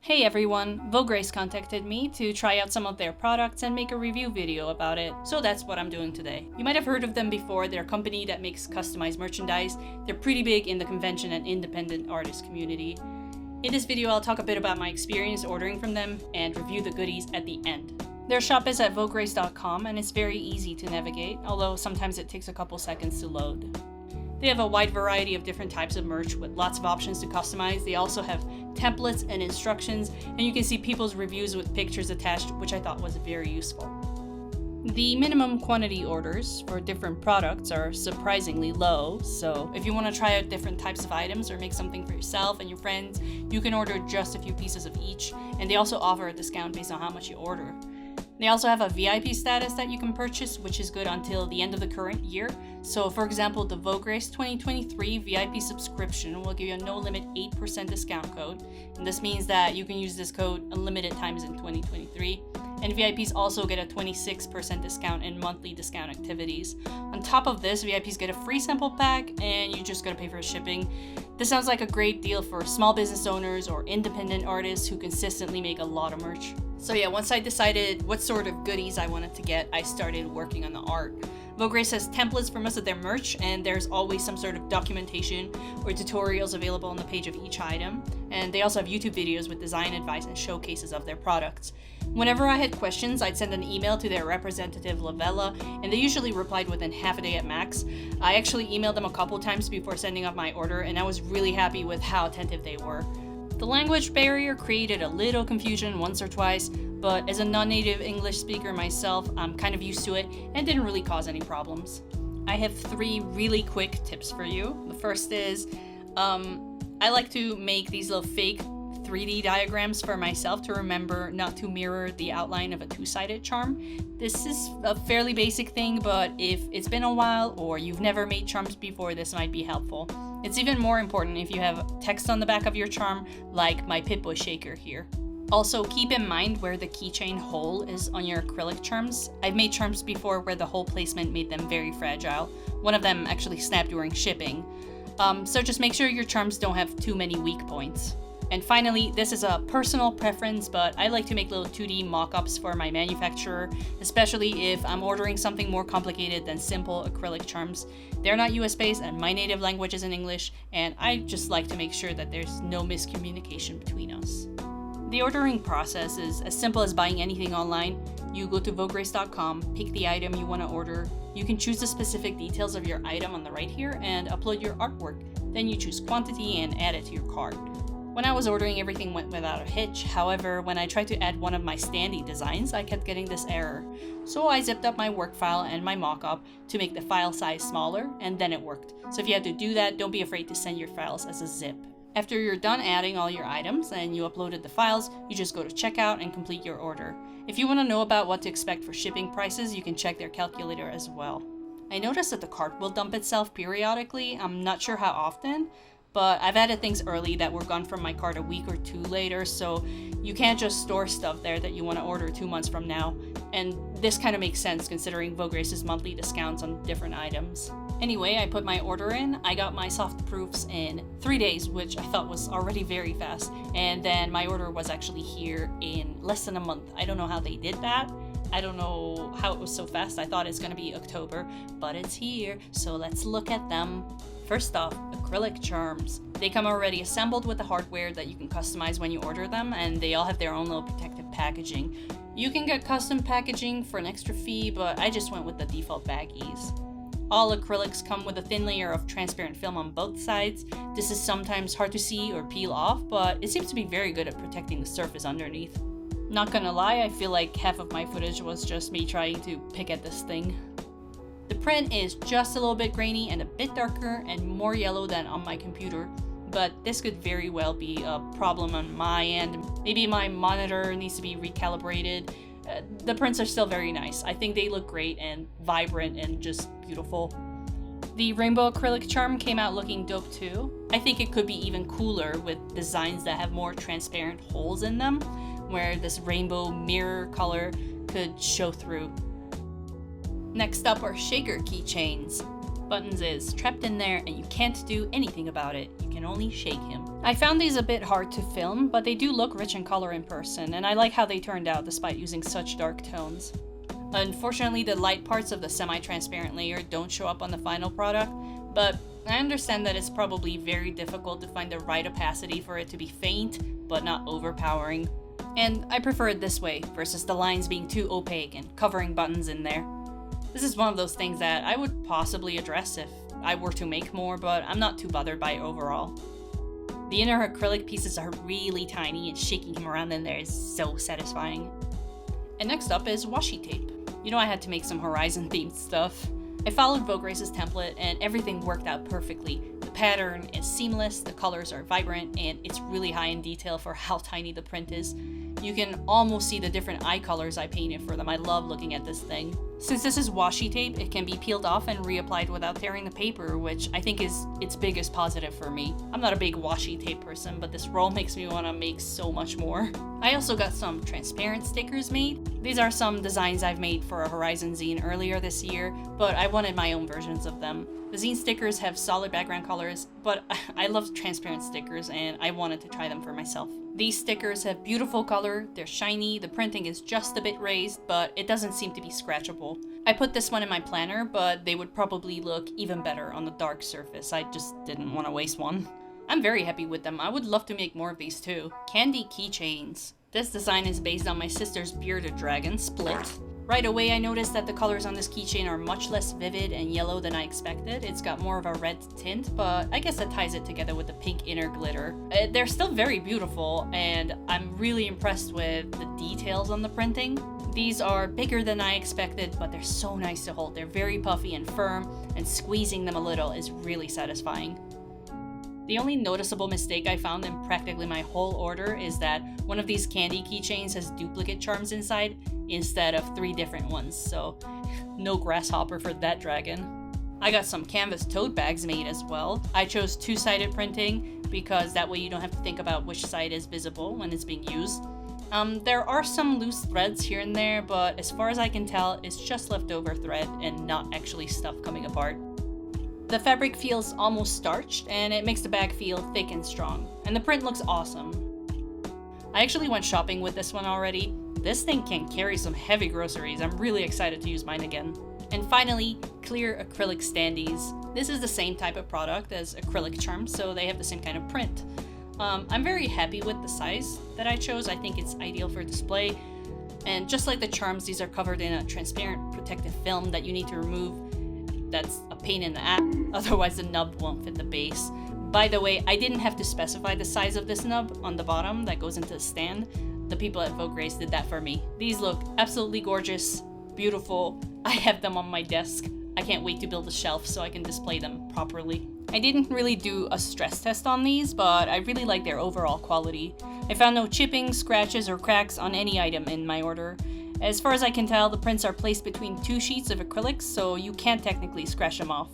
Hey everyone, Vograce contacted me to try out some of their products and make a review video about it, so that's what I'm doing today. You might have heard of them before. They're a company that makes customized merchandise. They're pretty big in the convention and independent artist community. In this video, I'll talk a bit about my experience ordering from them and review the goodies at the end. Their shop is at vograce.com and it's very easy to navigate, although sometimes it takes a couple seconds to load. They have a wide variety of different types of merch with lots of options to customize. They also have templates and instructions, and you can see people's reviews with pictures attached, which I thought was very useful. The minimum quantity orders for different products are surprisingly low, so if you want to try out different types of items or make something for yourself and your friends, you can order just a few pieces of each, and they also offer a discount based on how much you order. They also have a VIP status that you can purchase, which is good until the end of the current year. So for example, the Vograce 2023 VIP subscription will give you a no-limit 8% discount code. And this means that you can use this code unlimited times in 2023. And VIPs also get a 26% discount in monthly discount activities. On top of this, VIPs get a free sample pack and you just gotta pay for shipping. This sounds like a great deal for small business owners or independent artists who consistently make a lot of merch. So yeah, once I decided what sort of goodies I wanted to get, I started working on the art. Vograce has templates for most of their merch, and there's always some sort of documentation or tutorials available on the page of each item. And they also have YouTube videos with design advice and showcases of their products. Whenever I had questions, I'd send an email to their representative, Lavella, and they usually replied within half a day at max. I actually emailed them a couple times before sending off my order, and I was really happy with how attentive they were. The language barrier created a little confusion once or twice, but as a non-native English speaker myself, I'm kind of used to it and didn't really cause any problems. I have 3 really quick tips for you. The first is, I like to make these little fake 3D diagrams for myself to remember not to mirror the outline of a 2-sided charm. This is a fairly basic thing, but if it's been a while or you've never made charms before, this might be helpful. It's even more important if you have text on the back of your charm, like my Pip-Boy shaker here. Also, keep in mind where the keychain hole is on your acrylic charms. I've made charms before where the hole placement made them very fragile. One of them actually snapped during shipping. So just make sure your charms don't have too many weak points. And finally, this is a personal preference, but I like to make little 2D mock-ups for my manufacturer, especially if I'm ordering something more complicated than simple acrylic charms. They're not US-based and my native language is in English, and I just like to make sure that there's no miscommunication between us. The ordering process is as simple as buying anything online. You go to vograce.com, pick the item you want to order. You can choose the specific details of your item on the right here and upload your artwork. Then you choose quantity and add it to your cart. When I was ordering, everything went without a hitch. However, when I tried to add one of my Standee designs, I kept getting this error. So I zipped up my work file and my mock-up to make the file size smaller, and then it worked. So if you have to do that, don't be afraid to send your files as a zip. After you're done adding all your items and you uploaded the files, you just go to checkout and complete your order. If you want to know about what to expect for shipping prices, you can check their calculator as well. I noticed that the cart will dump itself periodically. I'm not sure how often, but I've added things early that were gone from my cart a week or 2 later, so you can't just store stuff there that you want to order 2 months from now. And this kind of makes sense considering Vograce's monthly discounts on different items. Anyway, I put my order in. I got my soft proofs in 3 days, which I thought was already very fast. And then my order was actually here in less than a month. I don't know how they did that. I don't know how it was so fast. I thought it's gonna be October, but it's here. So let's look at them. First off, acrylic charms. They come already assembled with the hardware that you can customize when you order them, and they all have their own little protective packaging. You can get custom packaging for an extra fee, but I just went with the default baggies. All acrylics come with a thin layer of transparent film on both sides. This is sometimes hard to see or peel off, but it seems to be very good at protecting the surface underneath. Not gonna lie, I feel like half of my footage was just me trying to pick at this thing. The print is just a little bit grainy and a bit darker and more yellow than on my computer, but this could very well be a problem on my end. Maybe my monitor needs to be recalibrated. The prints are still very nice. I think they look great and vibrant and just beautiful. The rainbow acrylic charm came out looking dope too. I think it could be even cooler with designs that have more transparent holes in them, where this rainbow mirror color could show through. Next up are shaker keychains. Buttons is trapped in there and you can't do anything about it. You can only shake him. I found these a bit hard to film, but they do look rich in color in person, and I like how they turned out despite using such dark tones. Unfortunately, the light parts of the semi-transparent layer don't show up on the final product, but I understand that it's probably very difficult to find the right opacity for it to be faint, but not overpowering. And I prefer it this way, versus the lines being too opaque and covering buttons in there. This is one of those things that I would possibly address if I were to make more, but I'm not too bothered by it overall. The inner acrylic pieces are really tiny, and shaking them around in there is so satisfying. And next up is washi tape. You know I had to make some Horizon themed stuff. I followed Vograce's template and everything worked out perfectly. The pattern is seamless, the colors are vibrant, and it's really high in detail for how tiny the print is. You can almost see the different eye colors I painted for them. I love looking at this thing. Since this is washi tape, it can be peeled off and reapplied without tearing the paper, which I think is its biggest positive for me. I'm not a big washi tape person, but this roll makes me want to make so much more. I also got some transparent stickers made. These are some designs I've made for a Horizon zine earlier this year, but I wanted my own versions of them. The zine stickers have solid background colors, but I love transparent stickers and I wanted to try them for myself. These stickers have beautiful color, they're shiny, the printing is just a bit raised, but it doesn't seem to be scratchable. I put this one in my planner, but they would probably look even better on the dark surface. I just didn't want to waste one. I'm very happy with them. I would love to make more of these too. Candy keychains. This design is based on my sister's bearded dragon, Split. Right away I noticed that the colors on this keychain are much less vivid and yellow than I expected. It's got more of a red tint, but I guess that ties it together with the pink inner glitter. They're still very beautiful, and I'm really impressed with the details on the printing. These are bigger than I expected, but they're so nice to hold. They're very puffy and firm, and squeezing them a little is really satisfying. The only noticeable mistake I found in practically my whole order is that one of these candy keychains has duplicate charms inside instead of 3 different ones, so no grasshopper for that dragon. I got some canvas tote bags made as well. I chose 2-sided printing because that way you don't have to think about which side is visible when it's being used. There are some loose threads here and there, but as far as I can tell, it's just leftover thread and not actually stuff coming apart. The fabric feels almost starched, and it makes the bag feel thick and strong, and the print looks awesome. I actually went shopping with this one already. This thing can carry some heavy groceries. I'm really excited to use mine again. And finally, clear acrylic standees. This is the same type of product as acrylic charms, so they have the same kind of print. I'm very happy with the size that I chose. I think it's ideal for display. And just like the charms, these are covered in a transparent protective film that you need to remove. That's a pain in the ass, otherwise the nub won't fit the base. By the way, I didn't have to specify the size of this nub on the bottom that goes into the stand. The people at Vograce did that for me. These look absolutely gorgeous, beautiful. I have them on my desk. I can't wait to build a shelf so I can display them properly. I didn't really do a stress test on these, but I really like their overall quality. I found no chipping, scratches, or cracks on any item in my order. As far as I can tell, the prints are placed between 2 sheets of acrylics, so you can't technically scratch them off.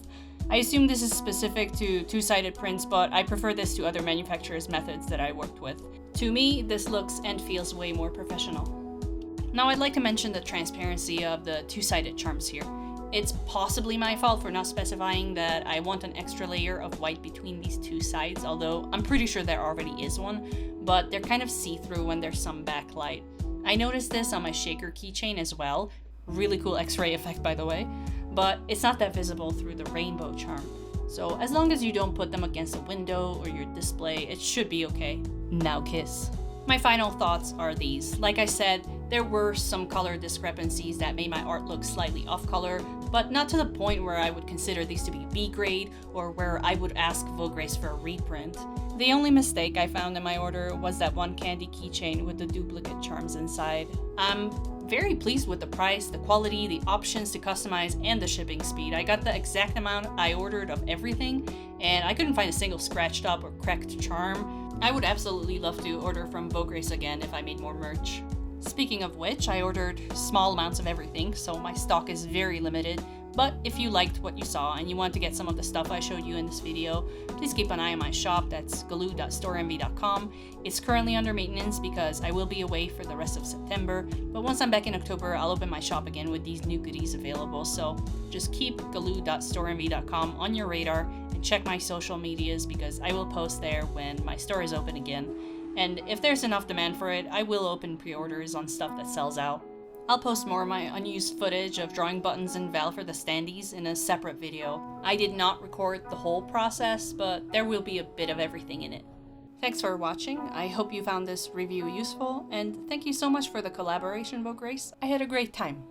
I assume this is specific to 2-sided prints, but I prefer this to other manufacturers' methods that I worked with. To me, this looks and feels way more professional. Now I'd like to mention the transparency of the 2-sided charms here. It's possibly my fault for not specifying that I want an extra layer of white between these 2 sides, although I'm pretty sure there already is one, but they're kind of see-through when there's some backlight. I noticed this on my shaker keychain as well. Really cool X-ray effect, by the way. But it's not that visible through the rainbow charm. So as long as you don't put them against a window or your display, it should be okay. Now kiss. My final thoughts are these. Like I said, there were some color discrepancies that made my art look slightly off color, but not to the point where I would consider these to be B grade or where I would ask Vograce for a reprint. The only mistake I found in my order was that one candy keychain with the duplicate charms inside. I'm very pleased with the price, the quality, the options to customize, and the shipping speed. I got the exact amount I ordered of everything, and I couldn't find a single scratched up or cracked charm. I would absolutely love to order from Vograce again if I made more merch. Speaking of which, I ordered small amounts of everything, so my stock is very limited. But if you liked what you saw and you want to get some of the stuff I showed you in this video, please keep an eye on my shop. That's galoo.storeenvy.com. It's currently under maintenance because I will be away for the rest of September, but once I'm back in October, I'll open my shop again with these new goodies available. So just keep galoo.storeenvy.com on your radar and check my social medias because I will post there when my store is open again. And if there's enough demand for it, I will open pre-orders on stuff that sells out. I'll post more of my unused footage of drawing buttons in Val for the Standees in a separate video. I did not record the whole process, but there will be a bit of everything in it. Thanks for watching, I hope you found this review useful, and thank you so much for the collaboration, Vograce. I had a great time.